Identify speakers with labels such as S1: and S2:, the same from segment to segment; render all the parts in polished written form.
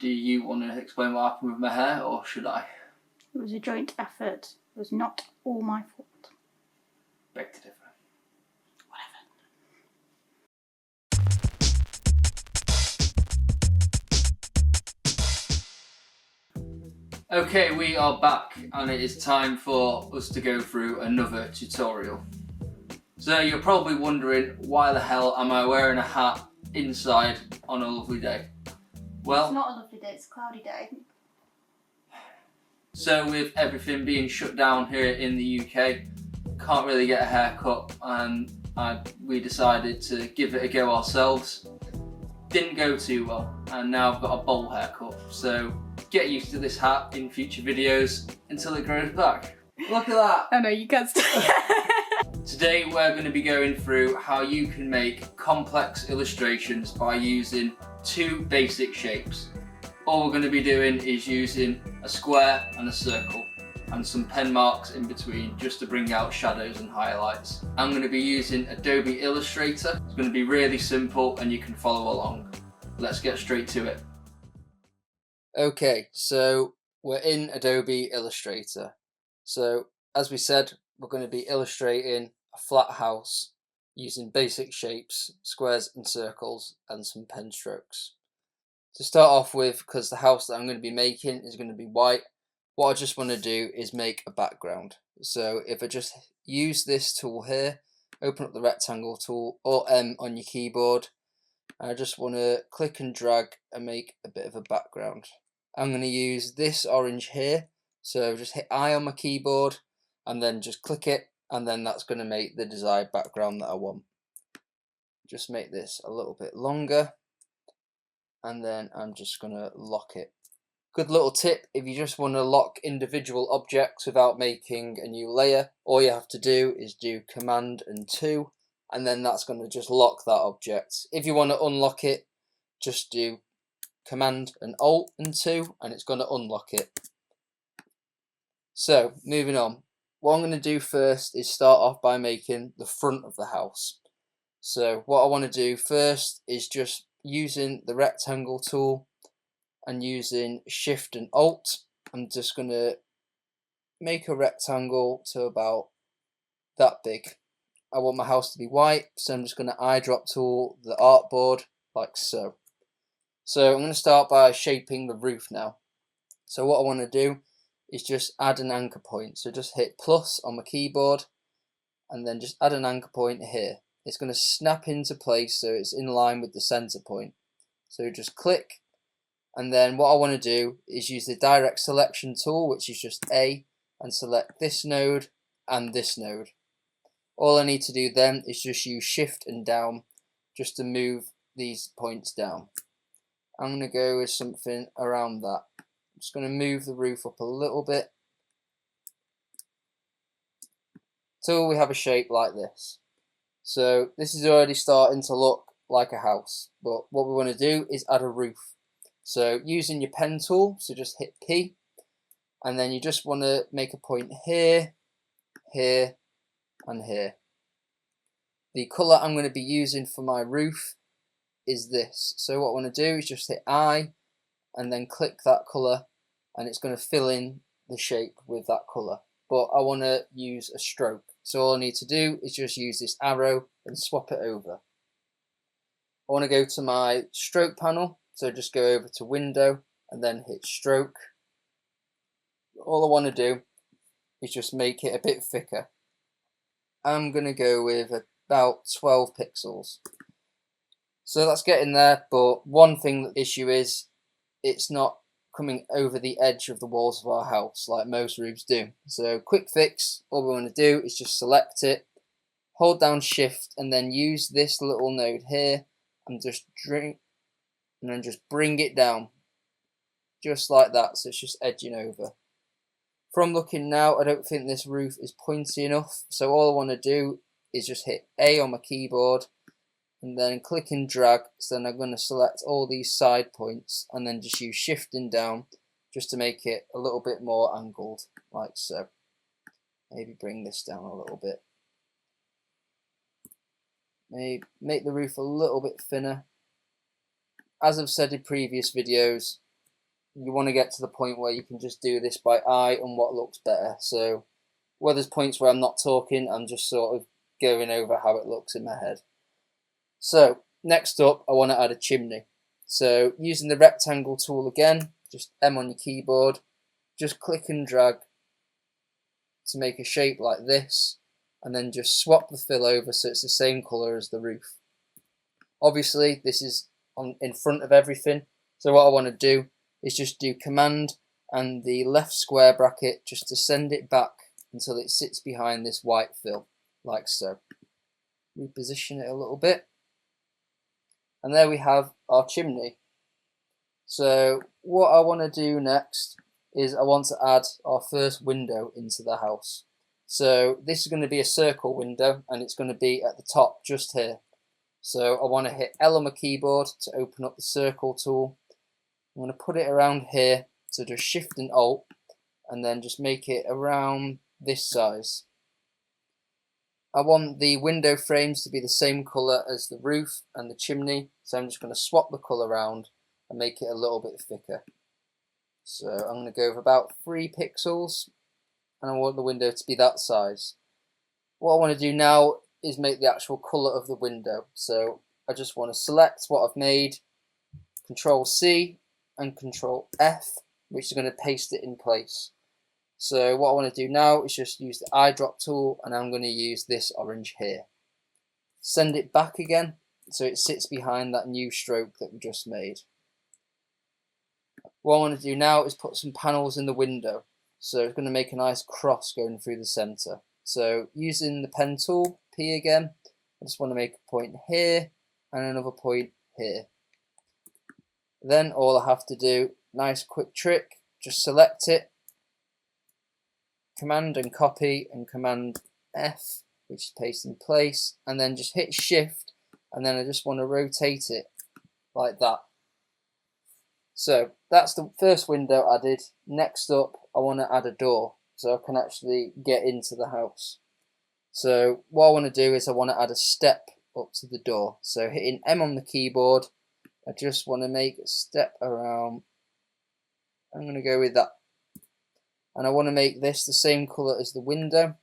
S1: Do you want to explain what happened with my hair, or should I?
S2: It was a joint effort. It was not all my fault.
S1: Beg to differ. Okay, we are back and it is time for us to go through another tutorial. So you're probably wondering, why the hell am I wearing a hat inside on a lovely day? Well,
S2: it's not a lovely day, it's a cloudy day.
S1: So with everything being shut down here in the UK, can't really get a haircut, and we decided to give it a go ourselves. Didn't go too well, and now I've got a bowl haircut. So get used to this hat in future videos until it grows back. Look at that!
S2: Oh no, you can't stop.
S1: Today we're going to be going through how you can make complex illustrations by using two basic shapes. All we're going to be doing is using a square and a circle and some pen marks in between just to bring out shadows and highlights. I'm going to be using Adobe Illustrator. It's going to be really simple and you can follow along. Let's get straight to it. Okay, so we're in Adobe Illustrator. So as we said, we're going to be illustrating a flat house using basic shapes, squares and circles, and some pen strokes. To start off with, because the house that I'm going to be making is going to be white, what I just want to do is make a background. So if I just use this tool here, open up the rectangle tool or M on your keyboard, I just want to click and drag and make a bit of a background. I'm going to use this orange here, so just hit I on my keyboard and then just click it, and then that's going to make the desired background that I want. Just make this a little bit longer, and then I'm just going to lock it. Good little tip, if you just want to lock individual objects without making a new layer, all you have to do is do Command and 2, and then that's going to just lock that object. If you want to unlock it, just do Command and Alt and 2, and it's going to unlock it. So, moving on. What I'm going to do first is start off by making the front of the house. So, what I want to do first is just using the rectangle tool and using Shift and Alt, I'm just going to make a rectangle to about that big. I want my house to be white, so I'm just going to eyedrop tool the artboard like so. So I'm going to start by shaping the roof now. So what I want to do is just add an anchor point. So just hit plus on my keyboard and then just add an anchor point here. It's going to snap into place so it's in line with the center point. So just click. And then what I want to do is use the direct selection tool, which is just A, and select this node and this node. All I need to do then is just use Shift and down just to move these points down. I'm going to go with something around that. I'm just going to move the roof up a little bit till we have a shape like this. So this is already starting to look like a house, but what we want to do is add a roof. So using your pen tool, so just hit P, and then you just want to make a point here, here, and here. The colour I'm going to be using for my roof is this. So what I want to do is just hit I, and then click that colour, and it's going to fill in the shape with that colour. But I want to use a stroke. So all I need to do is just use this arrow and swap it over. I want to go to my stroke panel. So just go over to Window and then hit Stroke. All I want to do is just make it a bit thicker. I'm going to go with about 12 pixels. So that's getting there, but one thing that the issue is, it's not coming over the edge of the walls of our house like most roofs do. So quick fix, all we want to do is just select it, hold down Shift, and then use this little node here and just bring it down just like that, so it's just edging over. From looking now, I don't think this roof is pointy enough, so all I want to do is just hit A on my keyboard and then click and drag. So then I'm going to select all these side points and then just use Shift and down just to make it a little bit more angled like so. Maybe bring this down a little bit. Maybe make the roof a little bit thinner. As I've said in previous videos, you want to get to the point where you can just do this by eye and what looks better. So where there's points where I'm not talking, I'm just sort of going over how it looks in my head. So next up, I want to add a chimney. So using the rectangle tool again, just M on your keyboard, just click and drag to make a shape like this, and then just swap the fill over so it's the same colour as the roof. Obviously this is in front of everything, so what I want to do is just do Command and the left square bracket just to send it back until it sits behind this white fill, like so. Reposition it a little bit, and there we have our chimney. So what I want to do next is I want to add our first window into the house. So this is going to be a circle window, and it's going to be at the top just here. So I want to hit L on my keyboard to open up the circle tool. I'm going to put it around here, so just Shift and Alt, and then just make it around this size. I want the window frames to be the same colour as the roof and the chimney, so I'm just going to swap the colour around and make it a little bit thicker. So I'm going to go with about 3 pixels, and I want the window to be that size. What I want to do now is make the actual colour of the window. So I just want to select what I've made, Control C and Control F, which is going to paste it in place. So what I want to do now is just use the eyedrop tool, and I'm going to use this orange here. Send it back again so it sits behind that new stroke that we just made. What I want to do now is put some panels in the window. So it's going to make a nice cross going through the centre. So using the pen tool, P again, I just want to make a point here and another point here. Then all I have to do, nice quick trick, just select it, Command and copy and Command F, which is paste in place, and then just hit Shift, and then I just want to rotate it like that. So that's the first window added. Next up, I want to add a door so I can actually get into the house. So what I want to do is I want to add a step up to the door. So hitting M on the keyboard, I just want to make a step around. I'm going to go with that. And I want to make this the same colour as the window.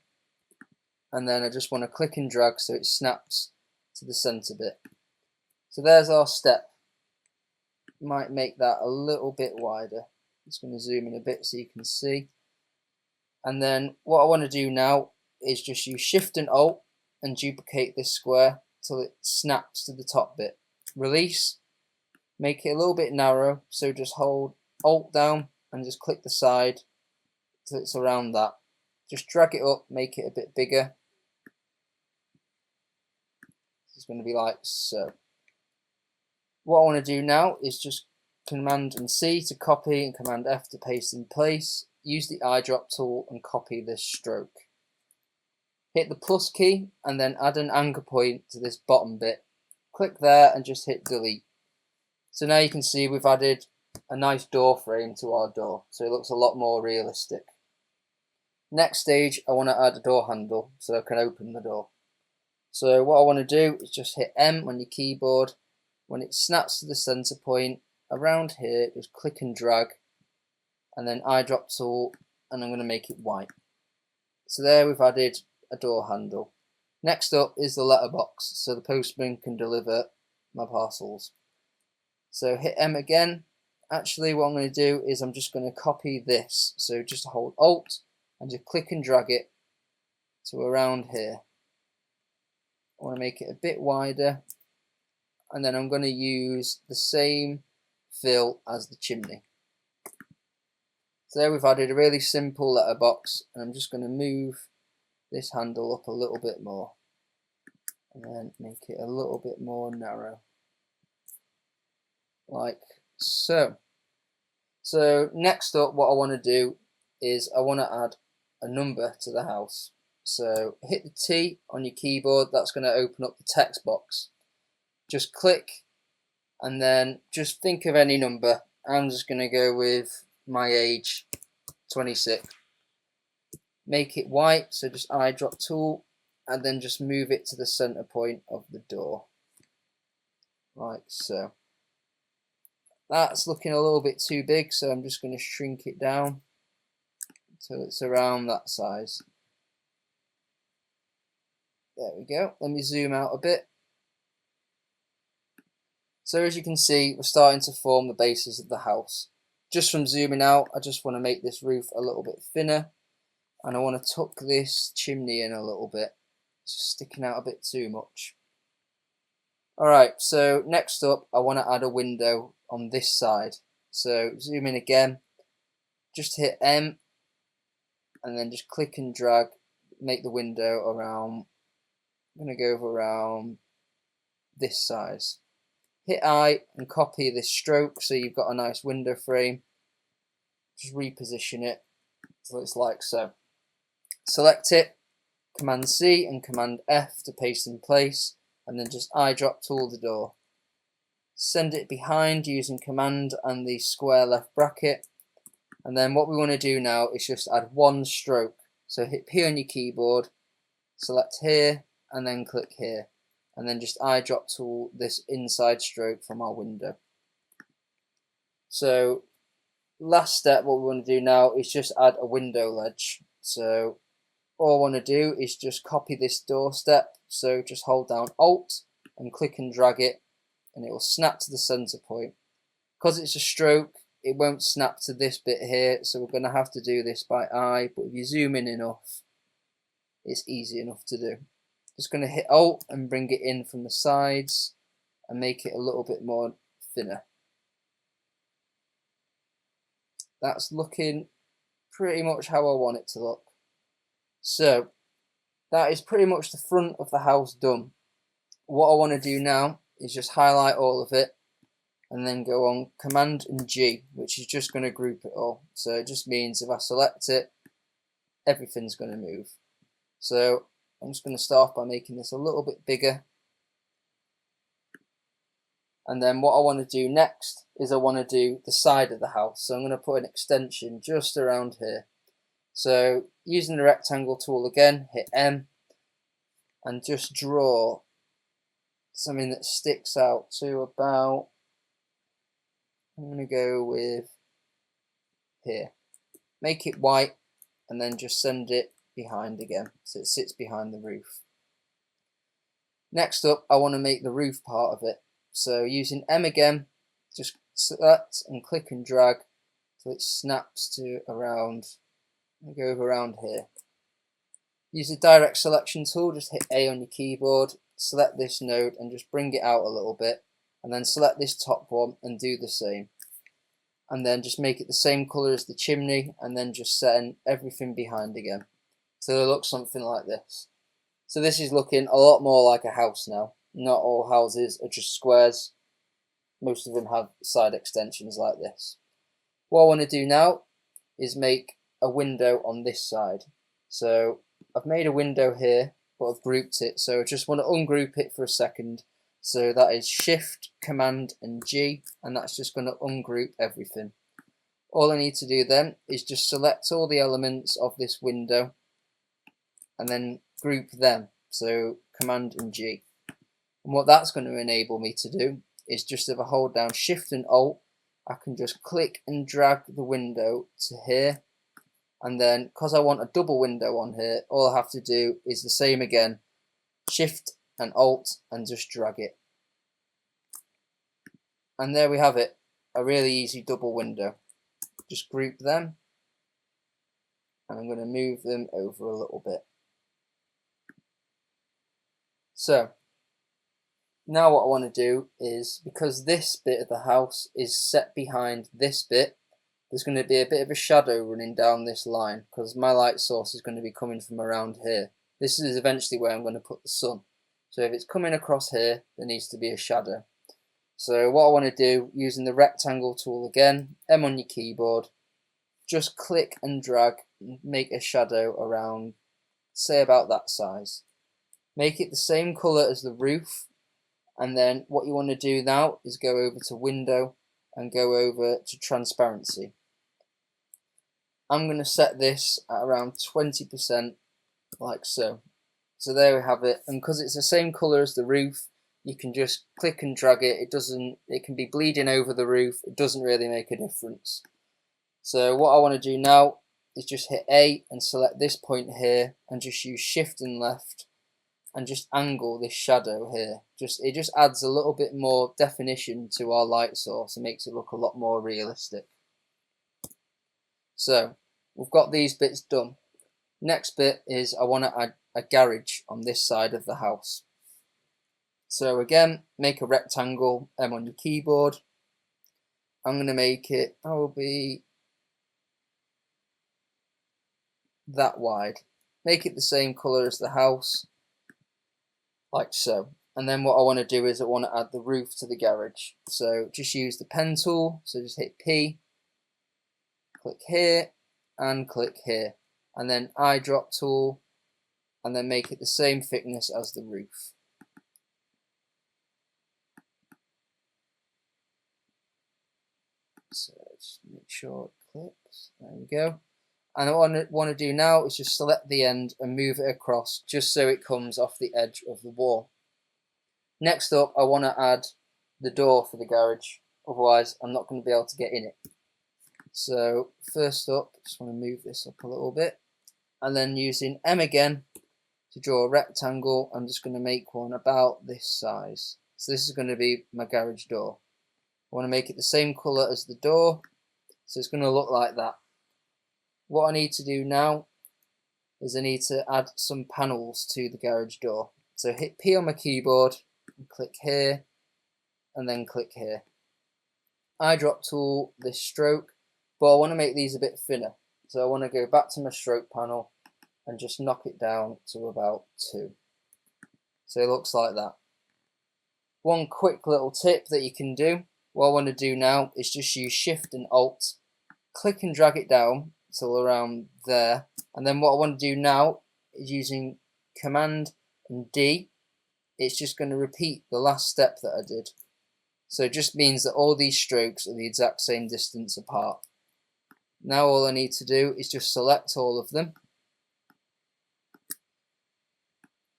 S1: And then I just want to click and drag so it snaps to the centre bit. So there's our step. Might make that a little bit wider. Just going to zoom in a bit so you can see. And then what I want to do now is just use Shift and Alt and duplicate this square till it snaps to the top bit. Release, make it a little bit narrow, so just hold Alt down and just click the side till it's around that. Just drag it up, make it a bit bigger. It's going to be like so. What I want to do now is just Command and C to copy and Command F to paste in place. Use the eyedrop tool and copy this stroke. Hit the plus key and then add an anchor point to this bottom bit. Click there and just hit delete. So now you can see we've added a nice door frame to our door, so it looks a lot more realistic. Next stage, I want to add a door handle so I can open the door. So what I want to do is just hit M on your keyboard. When it snaps to the center point around here, just click and drag, and then eyedrop tool, and I'm going to make it white. So there we've added a door handle. Next up is the letterbox, so the postman can deliver my parcels. So hit M again. Actually what I'm going to do is I'm just going to copy this, so just hold Alt and just click and drag it to around here. I want to make it a bit wider, and then I'm going to use the same fill as the chimney. So there we've added a really simple letterbox, and I'm just going to move this handle up a little bit more and then make it a little bit more narrow, like so. So next up, what I want to do is I want to add a number to the house. So hit the T on your keyboard, that's going to open up the text box. Just click and then just think of any number. I'm just going to go with my age, 26. Make it white, so just eyedrop tool and then just move it to the center point of the door, like so. That's looking a little bit too big, so I'm just going to shrink it down until it's around that size. There we go. Let me zoom out a bit. So as you can see, we're starting to form the bases of the house. Just from zooming out, I just want to make this roof a little bit thinner, and I want to tuck this chimney in a little bit. It's just sticking out a bit too much. Alright, so next up I want to add a window on this side. So zoom in again, just hit M and then just click and drag, make the window around, I'm going to go around this size. Hit I and copy this stroke so you've got a nice window frame. Just reposition it so it's like so. Select it, Command C and Command F to paste in place, and then just eyedrop tool the door. Send it behind using Command and the square left bracket, and then what we want to do now is just add one stroke. So hit P on your keyboard, select here, and then click here, and then just eyedrop tool this inside stroke from our window. So last step, what we want to do now is just add a window ledge. So all I want to do is just copy this door step, so just hold down Alt and click and drag it, and it will snap to the center point. Because it's a stroke, it won't snap to this bit here, so we're going to have to do this by eye, but if you zoom in enough, it's easy enough to do. Just going to hit Alt and bring it in from the sides and make it a little bit more thinner. That's looking pretty much how I want it to look. So that is pretty much the front of the house done. What I want to do now is just highlight all of it and then go on Command and G, which is just going to group it all. So it just means if I select it, everything's going to move. So I'm just going to start off by making this a little bit bigger. And then what I want to do next is I want to do the side of the house. So I'm going to put an extension just around here. So using the rectangle tool again, hit M and just draw something that sticks out to about, I'm going to go with here. Make it white and then just send it behind again so it sits behind the roof. Next up, I want to make the roof part of it. So using M again, just select and click and drag till it snaps to around, and go around here. Use the direct selection tool, just hit A on your keyboard, select this node and just bring it out a little bit, and then select this top one and do the same. And then just make it the same colour as the chimney and then just send everything behind again. So it looks something like this. So this is looking a lot more like a house now. Not all houses are just squares. Most of them have side extensions like this. What I want to do now is make a window on this side. So I've made a window here, but I've grouped it. So I just want to ungroup it for a second. So that is Shift, Command and G, and that's just going to ungroup everything. All I need to do then is just select all the elements of this window and then group them. So Command and G. And what that's going to enable me to do is just if I hold down Shift and Alt, I can just click and drag the window to here. And then because I want a double window on here, all I have to do is the same again, Shift and Alt and just drag it. And there we have it, a really easy double window. Just group them and I'm going to move them over a little bit. So now what I want to do is, because this bit of the house is set behind this bit, there's going to be a bit of a shadow running down this line because my light source is going to be coming from around here. This is eventually where I'm going to put the sun. So if it's coming across here, there needs to be a shadow. So what I want to do, using the rectangle tool again, M on your keyboard, just click and drag and make a shadow around, say about that size. Make it the same colour as the roof, and then what you want to do now is go over to window and go over to transparency. I'm going to set this at around 20% like so. So there we have it, and because it's the same colour as the roof, you can just click and drag it. It can be bleeding over the roof. It doesn't really make a difference. So what I want to do now is just hit A and select this point here and just use shift and left and just angle this shadow here. It just adds a little bit more definition to our light source and makes it look a lot more realistic. So we've got these bits done. Next bit is I want to add a garage on this side of the house. So again, make a rectangle, M on your keyboard. I'm going to make it probably that wide. Make it the same colour as the house, like so. And then what I want to do is I want to add the roof to the garage. So just use the pen tool, so just hit P, click here, and click here. And then eyedrop tool, and then make it the same thickness as the roof. So just make sure it clips. There we go. And what I want to do now is just select the end and move it across just so it comes off the edge of the wall. Next up, I want to add the door for the garage, otherwise I'm not going to be able to get in it. So first up, just want to move this up a little bit, and then using M again to draw a rectangle, I'm just going to make one about this size. So this is going to be my garage door. I want to make it the same colour as the door, so it's going to look like that. What I need to do now is I need to add some panels to the garage door. So hit P on my keyboard and click here, and then click here. Eyedrop tool, this stroke, but I want to make these a bit thinner. So I want to go back to my stroke panel and just knock it down to about 2. So it looks like that. One quick little tip that you can do, what I want to do now is just use Shift and Alt, click and drag it down till around there, and then what I want to do now is using Command and D, it's just going to repeat the last step that I did. So it just means that all these strokes are the exact same distance apart. Now all I need to do is just select all of them,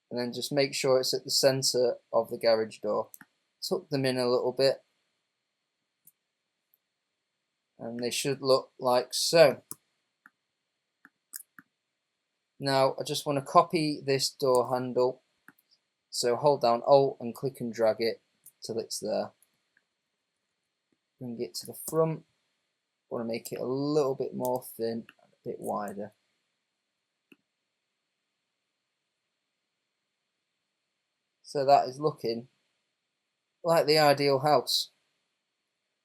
S1: and then just make sure it's at the centre of the garage door. Tuck them in a little bit, and they should look like so. Now I just want to copy this door handle, so hold down Alt and click and drag it till it's there. Bring it to the front. I want to make it a little bit more thin and a bit wider. So that is looking like the ideal house.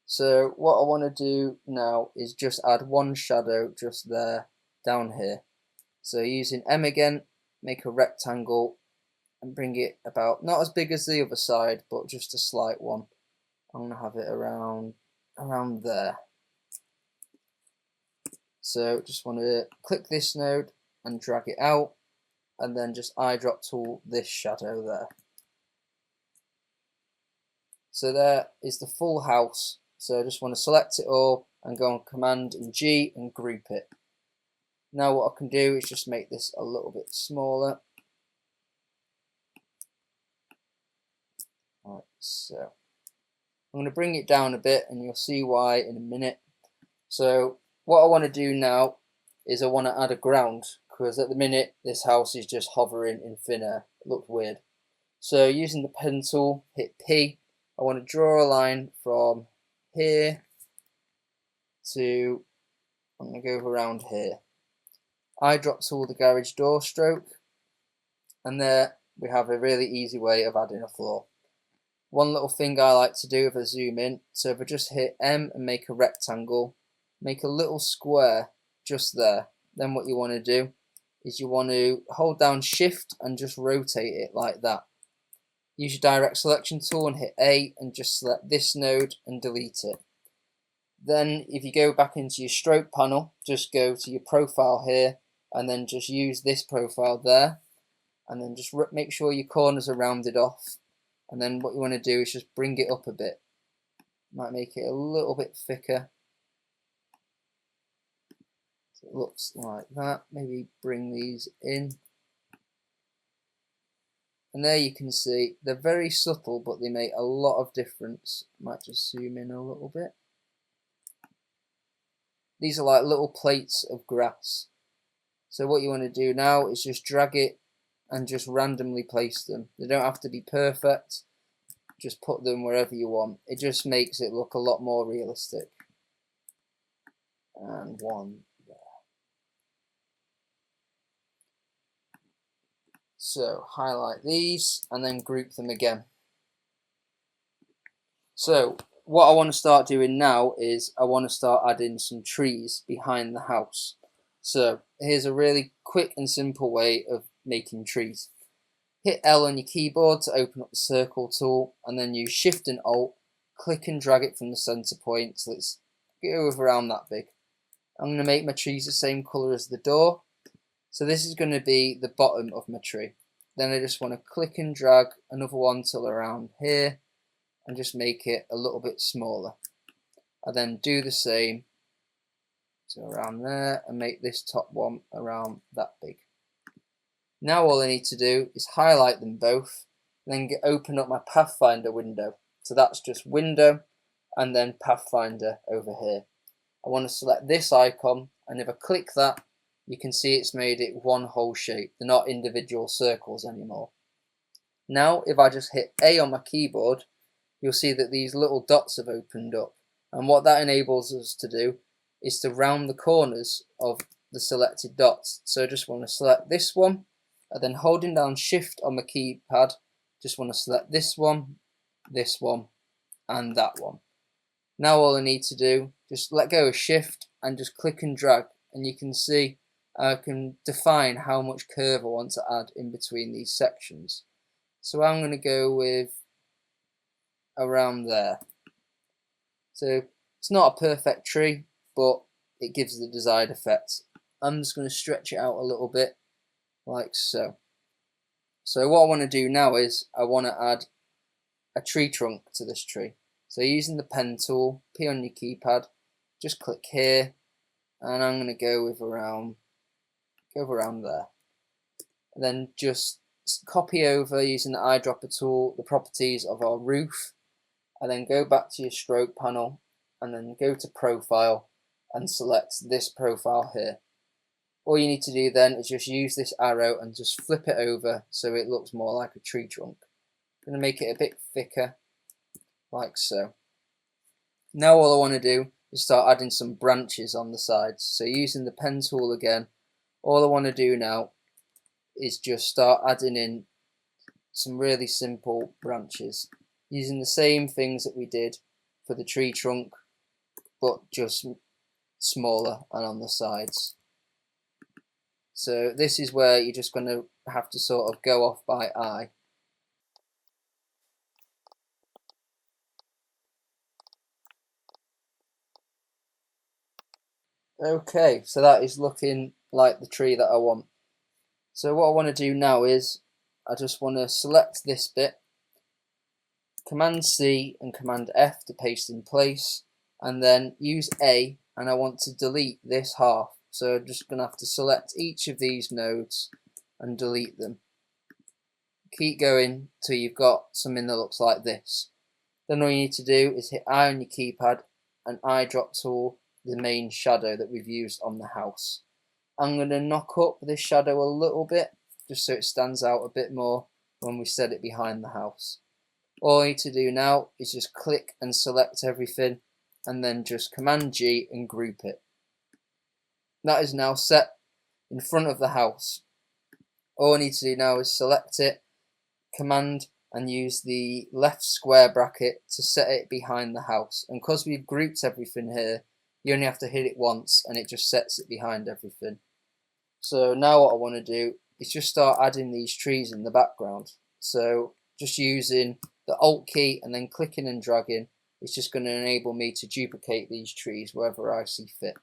S1: So what I want to do now is just add one shadow just there, down here. So using M again, make a rectangle and bring it about, not as big as the other side, but just a slight one. I'm going to have it around there. So just want to click this node and drag it out, and then just eyedrop tool this shadow there. So there is the full house. So I just want to select it all and go on Command and G and group it. Now what I can do is just make this a little bit smaller. Like so. I'm going to bring it down a bit and you'll see why in a minute. So what I want to do now is I want to add a ground, because at the minute this house is just hovering in thin air. It looks weird. So using the pen tool, hit P. I want to draw a line from here to, I'm going to go around here. Eyedrop tool the garage door stroke, and there we have a really easy way of adding a floor. One little thing I like to do if I zoom in, so if I just hit M and make a rectangle, make a little square just there, then what you want to do is you want to hold down Shift and just rotate it like that. Use your direct selection tool and hit A and just select this node and delete it. Then if you go back into your stroke panel, just go to your profile here and then just use this profile there, and then just make sure your corners are rounded off, and then what you want to do is just bring it up a bit. Might make it a little bit thicker so it looks like that. Maybe bring these in And there you can see they're very subtle, but they make a lot of difference. Might just zoom in a little bit. These are like little plates of grass. So what you want to do now is just drag it and just randomly place them. They don't have to be perfect. Just put them wherever you want. It just makes it look a lot more realistic. And one there. So highlight these and then group them again. So what I want to start doing now is I want to start adding some trees behind the house. So here's a really quick and simple way of making trees. Hit L on your keyboard to open up the circle tool, and then use Shift and Alt, click and drag it from the center point. So let's go with around that big. I'm going to make my trees the same color as the door. So this is going to be the bottom of my tree. Then I just want to click and drag another one till around here and just make it a little bit smaller. I then do the same to around there and make this top one around that big. Now all I need to do is highlight them both and then open up my Pathfinder window. So that's just window and then Pathfinder over here. I want to select this icon, and if I click that, you can see it's made it one whole shape. They're not individual circles anymore. Now if I just hit A on my keyboard, you'll see that these little dots have opened up, and what that enables us to do is to round the corners of the selected dots. So I just want to select this one, and then holding down Shift on my keypad, just want to select this one, and that one. Now all I need to do, just let go of Shift and just click and drag, and you can see I can define how much curve I want to add in between these sections. So I'm going to go with around there. So it's not a perfect tree, but it gives the desired effect. I'm just going to stretch it out a little bit like so. So what I want to do now is I want to add a tree trunk to this tree. So using the pen tool, P on your keypad, just click here, and I'm going to go around there. And then just copy over using the eyedropper tool the properties of our roof, and then go back to your stroke panel and then go to profile and select this profile here. All you need to do then is just use this arrow and just flip it over so it looks more like a tree trunk. I'm going to make it a bit thicker like so. Now all I want to do is start adding some branches on the sides. So using the pen tool again, all I want to do now is just start adding in some really simple branches using the same things that we did for the tree trunk, but just smaller and on the sides. So this is where you're just going to have to sort of go off by eye. Okay, so that is looking like the tree that I want. So what I want to do now is I just want to select this bit, Command C and Command F to paste in place, and then use A, and I want to delete this half. So I'm just going to have to select each of these nodes and delete them. Keep going till you've got something that looks like this. Then all you need to do is hit I on your keypad and eyedrop tool the main shadow that we've used on the house. I'm going to knock up this shadow a little bit just so it stands out a bit more when we set it behind the house. All I need to do now is just click and select everything and then just Command G and group it. That is now set in front of the house. All I need to do now is select it, Command and use the left square bracket to set it behind the house. And because we've grouped everything here, you only have to hit it once and it just sets it behind everything. So now what I want to do is just start adding these trees in the background. So just using the Alt key and then clicking and dragging, it's just going to enable me to duplicate these trees wherever I see fit.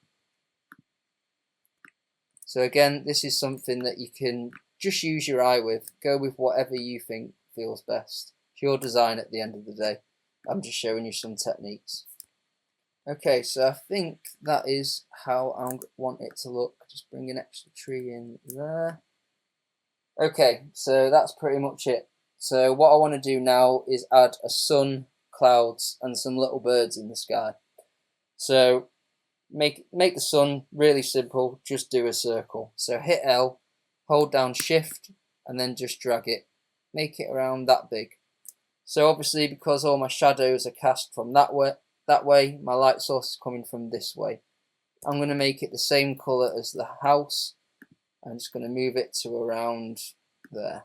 S1: So again, this is something that you can just use your eye with. Go with whatever you think feels best. It's your design at the end of the day. I'm just showing you some techniques. Okay, so I think that is how I want it to look. Just bring an extra tree in there. Okay, so that's pretty much it. So what I want to do now is add a sun, clouds and some little birds in the sky. So make the sun really simple, just do a circle. So hit L, hold down shift and then just drag it. Make it around that big. So obviously because all my shadows are cast from that way, my light source is coming from this way. I'm going to make it the same colour as the house. I'm just going to move it to around there.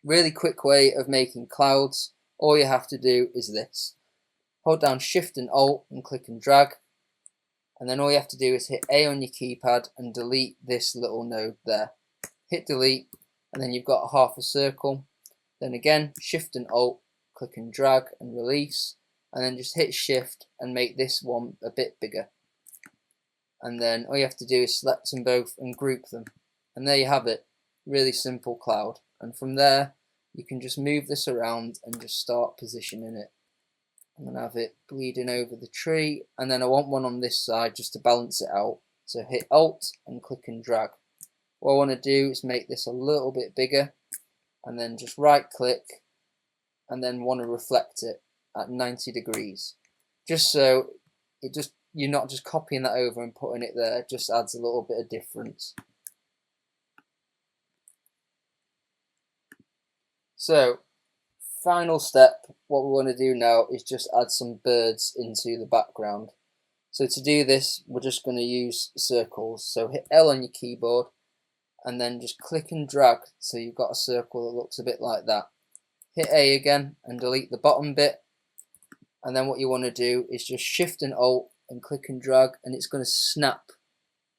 S1: Really quick way of making clouds. All you have to do is this. Hold down shift and alt and click and drag. And then all you have to do is hit A on your keypad and delete this little node there. Hit delete and then you've got half a circle. Then again shift and alt, click and drag and release. And then just hit shift and make this one a bit bigger. And then all you have to do is select them both and group them. And there you have it. Really simple cloud. And from there you can just move this around and just start positioning it. I'm going to have it bleeding over the tree, and then I want one on this side just to balance it out. So hit Alt and click and drag. What I want to do is make this a little bit bigger and then just right click and then want to reflect it at 90 degrees. Just so you're not just copying that over and putting it there, it just adds a little bit of difference. So, final step, what we want to do now is just add some birds into the background. So to do this, we're just going to use circles. So hit L on your keyboard and then just click and drag so you've got a circle that looks a bit like that. Hit A again and delete the bottom bit. And then what you want to do is just shift and alt and click and drag, and it's going to snap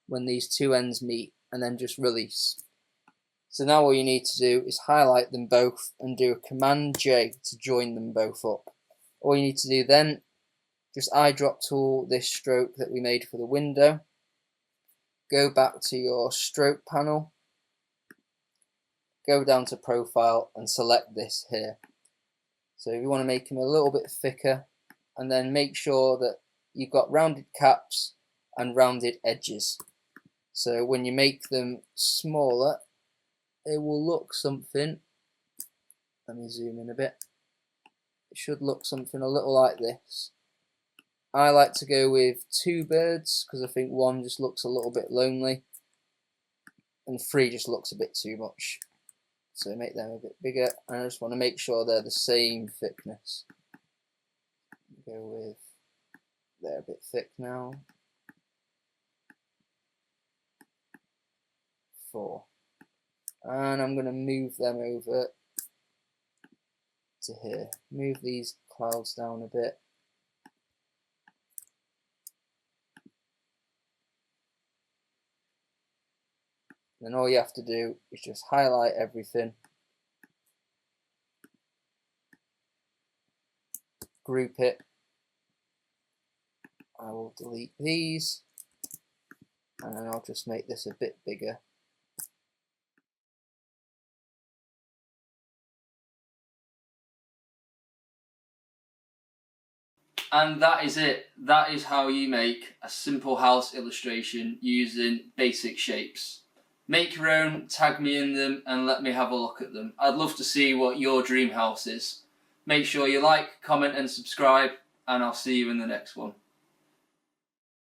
S1: when these two ends meet and then just release. So now all you need to do is highlight them both and do a Command J to join them both up. All you need to do then, just eyedrop tool this stroke that we made for the window. Go back to your stroke panel. Go down to profile and select this here. So if you want to make them a little bit thicker, and then make sure that you've got rounded caps and rounded edges. So when you make them smaller, it will look something, let me zoom in a bit, it should look something a little like this. I like to go with 2 birds because I think 1 just looks a little bit lonely and 3 just looks a bit too much. So make them a bit bigger, and I just want to make sure they're the same thickness. Go with, they're a bit thick now. 4. And I'm going to move them over to here. Move these clouds down a bit. Then all you have to do is just highlight everything, group it. I will delete these and then I'll just make this a bit bigger. And that is it. That is how you make a simple house illustration using basic shapes. Make your own, tag me in them and let me have a look at them. I'd love to see what your dream house is. Make sure you like, comment and subscribe, and I'll see you in the next one.